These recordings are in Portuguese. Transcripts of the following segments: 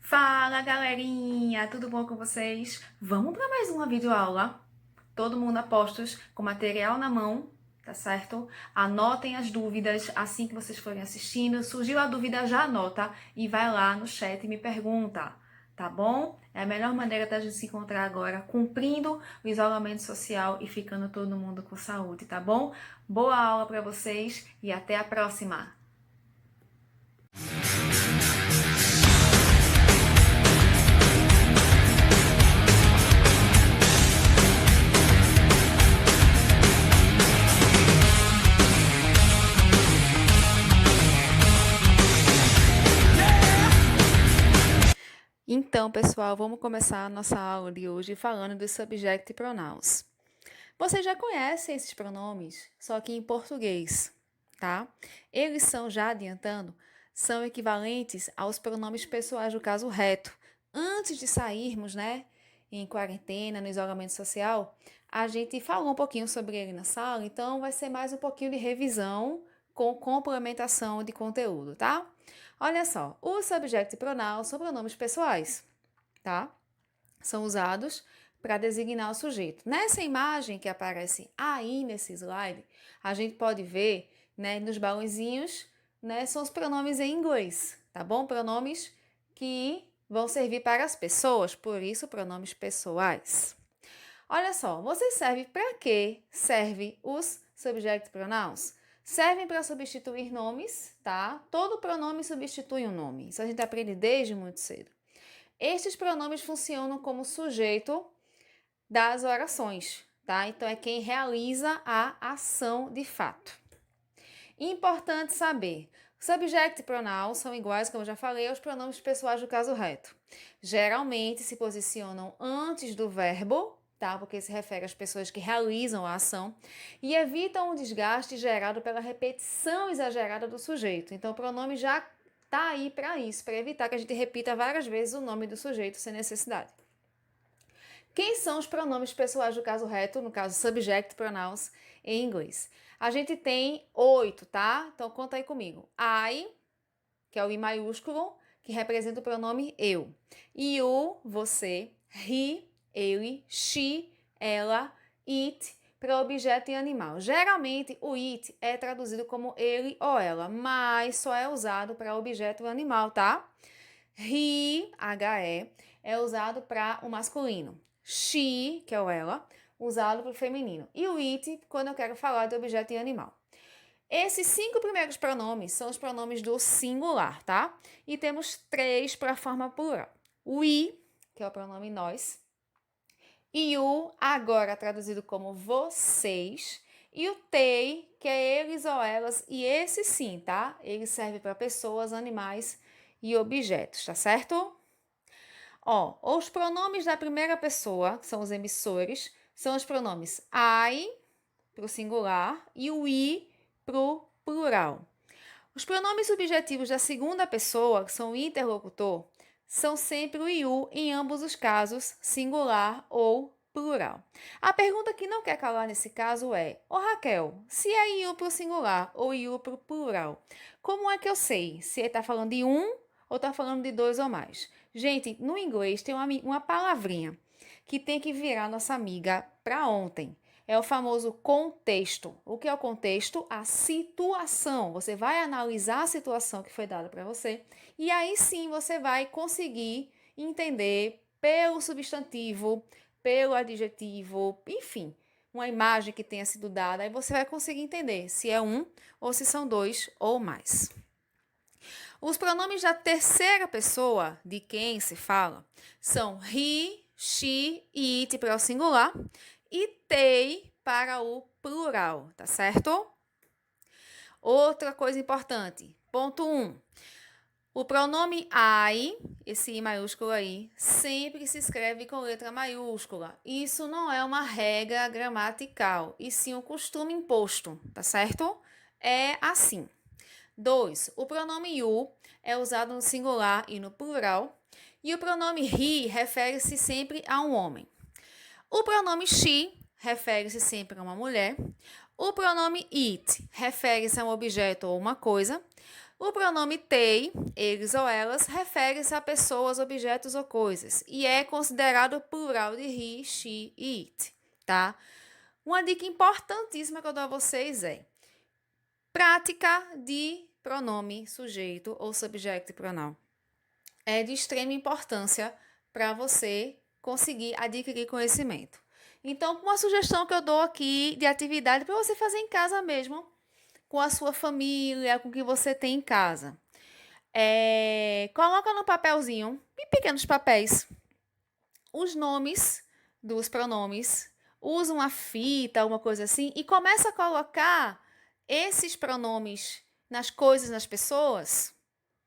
Fala galerinha, tudo bom com vocês? Vamos para mais uma videoaula? Todo mundo a postos, com material na mão, tá certo? Anotem as dúvidas assim que vocês forem assistindo. Surgiu a dúvida, já anota e vai lá no chat e me pergunta, tá bom? É a melhor maneira da gente se encontrar agora, cumprindo o isolamento social e ficando todo mundo com saúde, tá bom? Boa aula para vocês e até a próxima! Então, pessoal, vamos começar a nossa aula de hoje falando dos subject pronouns. Vocês já conhecem esses pronomes, só que em português, tá? Eles são, já adiantando, são equivalentes aos pronomes pessoais do caso reto. Antes de sairmos, né, em quarentena, no isolamento social, a gente falou um pouquinho sobre ele na sala, então vai ser mais um pouquinho de revisão com complementação de conteúdo, tá? Olha só, os subject pronouns são pronomes pessoais, tá? São usados para designar o sujeito. Nessa imagem que aparece aí nesse slide, a gente pode ver, né, nos balãozinhos, né, são os pronomes em inglês, tá bom? Pronomes que vão servir para as pessoas, por isso pronomes pessoais. Olha só, você serve para quê? Serve os subject pronouns? Servem para substituir nomes, tá? Todo pronome substitui um nome. Isso a gente aprende desde muito cedo. Estes pronomes funcionam como sujeito das orações, tá? Então é quem realiza a ação de fato. Importante saber, subject pronouns são iguais, como eu já falei, aos pronomes pessoais do caso reto. Geralmente se posicionam antes do verbo, tá? Porque se refere às pessoas que realizam a ação e evitam o desgaste gerado pela repetição exagerada do sujeito. Então o pronome já tá aí para isso, para evitar que a gente repita várias vezes o nome do sujeito sem necessidade. Quem são os pronomes pessoais do caso reto, no caso subject pronouns em inglês? A gente tem 8, tá? Então conta aí comigo. I, que é o I maiúsculo, que representa o pronome eu. You, você. He, ele. She, ela. It, para objeto e animal. Geralmente o it é traduzido como ele ou ela, mas só é usado para objeto e animal, tá? He, H-E, é usado para o masculino. She, que é o ela, usado para o feminino. E o it, quando eu quero falar de objeto e animal. Esses 5 primeiros pronomes são os pronomes do singular, tá? E temos 3 para a forma plural. O we, que é o pronome nós. You, agora traduzido como vocês. E o they, que é eles ou elas. E esse sim, tá? Ele serve para pessoas, animais e objetos, tá certo? Ó, os pronomes da primeira pessoa, que são os emissores, são os pronomes I, para o singular, e o I, para o plural. Os pronomes subjetivos da segunda pessoa, que são o interlocutor, são sempre o IU em ambos os casos, singular ou plural. A pergunta que não quer calar nesse caso é: Ô Raquel, se é IU para o singular ou IU para o plural, como é que eu sei se ele está falando de um ou está falando de dois ou mais? Gente, no inglês tem uma palavrinha que tem que virar nossa amiga para ontem. É o famoso contexto. O que é o contexto? A situação. Você vai analisar a situação que foi dada para você e aí sim você vai conseguir entender pelo substantivo, pelo adjetivo, enfim, uma imagem que tenha sido dada, aí você vai conseguir entender se é um ou se são dois ou mais. Os pronomes da terceira pessoa de quem se fala são he, she e it para o singular e they para o plural, tá certo? Outra coisa importante, ponto 1. O pronome I, esse I maiúsculo aí, sempre se escreve com letra maiúscula. Isso não é uma regra gramatical, e sim um costume imposto, tá certo? É assim. 2. O pronome you é usado no singular e no plural, e o pronome he refere-se sempre a um homem. O pronome she refere-se sempre a uma mulher. O pronome it refere-se a um objeto ou uma coisa. O pronome they, eles ou elas, refere-se a pessoas, objetos ou coisas e é considerado plural de he, she e it, tá? Uma dica importantíssima que eu dou a vocês é prática de pronome sujeito ou subject pronoun. É de extrema importância para você conseguir adquirir conhecimento. Então, uma sugestão que eu dou aqui de atividade para você fazer em casa mesmo, com a sua família, com o que você tem em casa. Coloca no papelzinho, em pequenos papéis, os nomes dos pronomes, usa uma fita, alguma coisa assim, e começa a colocar esses pronomes nas coisas, nas pessoas.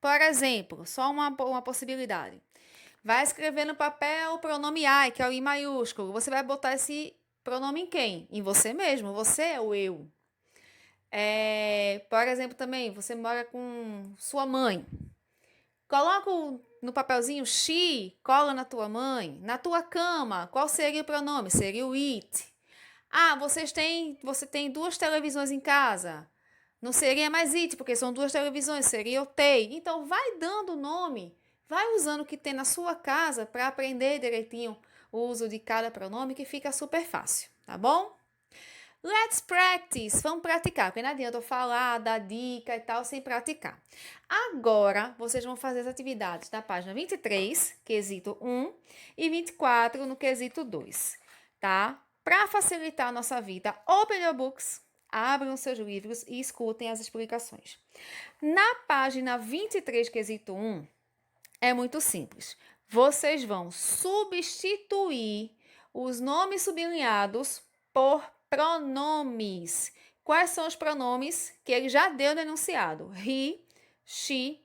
Por exemplo, só uma possibilidade. Vai escrever no papel o pronome I, que é o I maiúsculo. Você vai botar esse pronome em quem? Em você mesmo. Você é o eu. Por exemplo, também, você mora com sua mãe. Coloca no papelzinho she, cola na tua mãe. Na tua cama, qual seria o pronome? Seria o it. Ah, você tem 2 televisões em casa. Não seria mais it, porque são 2 televisões, seria o they. Então, vai dando o nome, vai usando o que tem na sua casa para aprender direitinho o uso de cada pronome, que fica super fácil, tá bom? Let's practice. Vamos praticar, porque não adianta eu falar, dar dica e tal, sem praticar. Agora, vocês vão fazer as atividades na página 23, quesito 1, e 24, no quesito 2, tá? Para facilitar a nossa vida, open your books, abram seus livros e escutem as explicações. Na página 23, quesito 1, é muito simples. Vocês vão substituir os nomes sublinhados por pronomes. Quais são os pronomes que ele já deu no enunciado? He, she,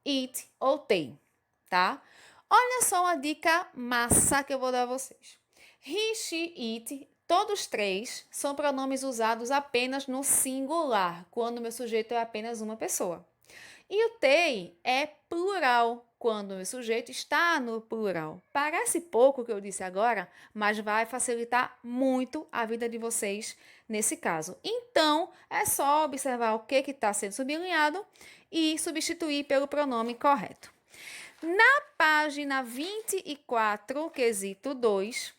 it ou they, tá? Olha só uma dica massa que eu vou dar a vocês. He, she, it, todos 3 são pronomes usados apenas no singular, quando o meu sujeito é apenas uma pessoa. E o they é plural, quando o meu sujeito está no plural. Parece pouco o que eu disse agora, mas vai facilitar muito a vida de vocês nesse caso. Então, é só observar o que está sendo sublinhado e substituir pelo pronome correto. Na página 24, quesito 2,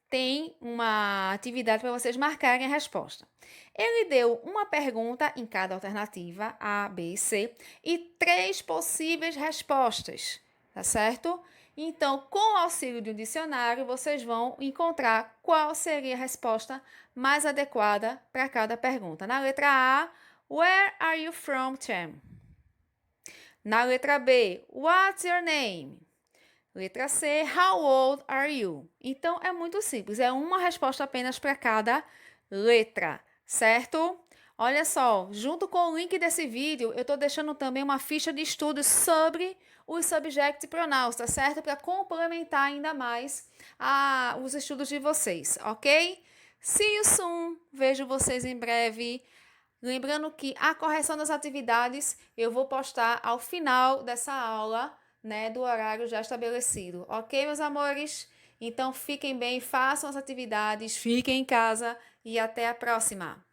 tem uma atividade para vocês marcarem a resposta. Ele deu uma pergunta em cada alternativa, A, B e C, e 3 possíveis respostas, tá certo? Então, com o auxílio de um dicionário, vocês vão encontrar qual seria a resposta mais adequada para cada pergunta. Na letra A, Where are you from, Cham? Na letra B, What's your name? Letra C, How old are you? Então, é muito simples, é uma resposta apenas para cada letra, certo? Olha só, junto com o link desse vídeo, eu estou deixando também uma ficha de estudos sobre os subject pronouns, tá certo? Para complementar ainda mais os estudos de vocês, ok? See you soon! Vejo vocês em breve. Lembrando que a correção das atividades eu vou postar ao final dessa aula, né, do horário já estabelecido. Ok, meus amores? Então, fiquem bem, façam as atividades, fiquem em casa e até a próxima!